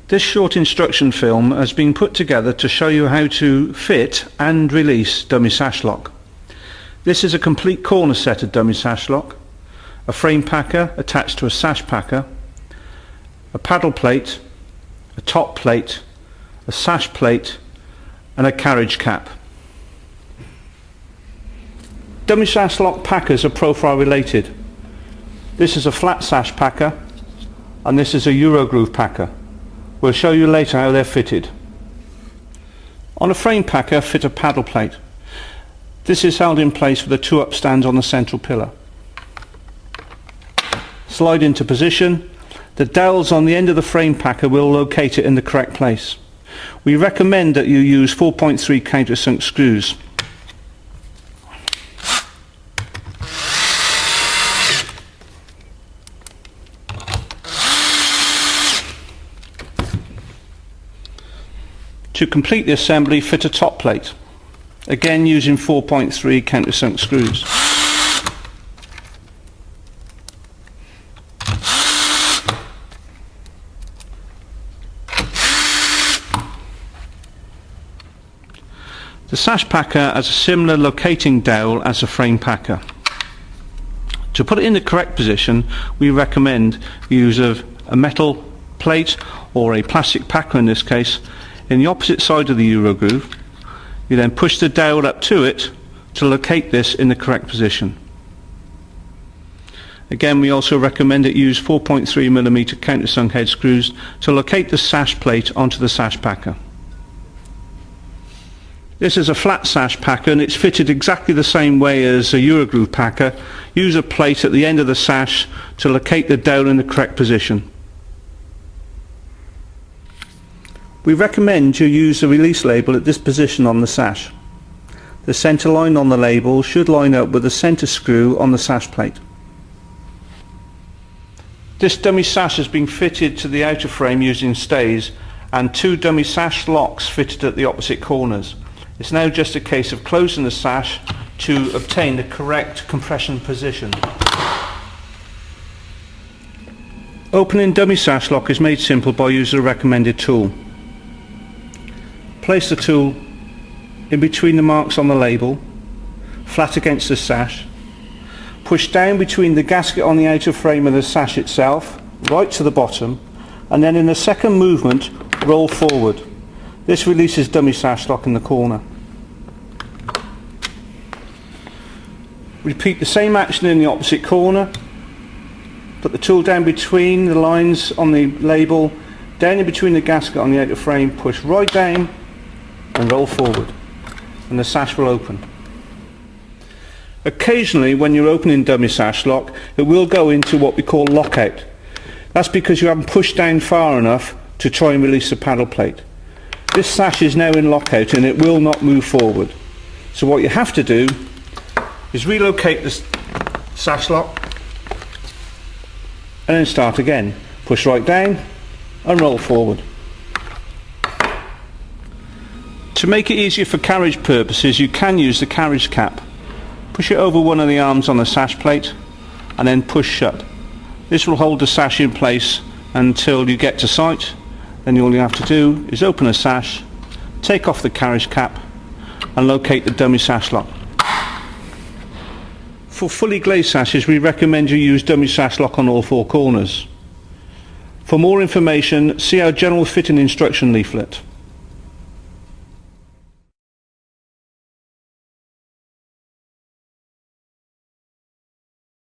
This short instruction film has been put together to show you how to fit and release dummy sash lock. This is a complete corner set of dummy sash lock, a frame packer attached to a sash packer, a paddle plate, a top plate, a sash plate and a carriage cap. Dummy sash lock packers are profile related. This is a flat sash packer and this is a Eurogroove packer. We'll show you later how they're fitted. On a frame packer, fit a paddle plate. This is held in place with the two up stands on the central pillar. Slide into position. The dowels on the end of the frame packer will locate it in the correct place. We recommend that you use 4.3 countersunk screws. To complete the assembly, fit a top plate, again using 4.3 countersunk screws. The sash packer has a similar locating dowel as a frame packer. To put it in the correct position, we recommend use of a metal plate or a plastic packer in this case in the opposite side of the Eurogroove. You then push the dowel up to it to locate this in the correct position. Again, we also recommend that you use 4.3mm countersunk head screws to locate the sash plate onto the sash packer. This is a flat sash packer and it's fitted exactly the same way as a Eurogroove packer. Use a plate at the end of the sash to locate the dowel in the correct position. We recommend you use the release label at this position on the sash. The centre line on the label should line up with the centre screw on the sash plate. This dummy sash has been fitted to the outer frame using stays and two dummy sash locks fitted at the opposite corners. It's now just a case of closing the sash to obtain the correct compression position. Opening dummy sash lock is made simple by using a recommended tool. Place the tool in between the marks on the label, flat against the sash. Push down between the gasket on the outer frame of the sash itself, right to the bottom, and then in the second movement, roll forward. This releases dummy sash lock in the corner. Repeat the same action in the opposite corner. Put the tool down between the lines on the label, down in between the gasket on the outer frame, push right down and roll forward, and the sash will open. Occasionally when you're opening dummy sash lock, it will go into what we call lockout. That's because you haven't pushed down far enough to try and release the paddle plate. This sash is now in lockout and it will not move forward. So what you have to do is relocate the sash lock and then start again. Push right down and roll forward. To make it easier for carriage purposes, you can use the carriage cap. Push it over one of the arms on the sash plate and then push shut. This will hold the sash in place until you get to site. Then all you have to do is open a sash, take off the carriage cap and locate the dummy sash lock. For fully glazed sashes, we recommend you use dummy sash lock on all four corners. For more information, see our general fitting instruction leaflet.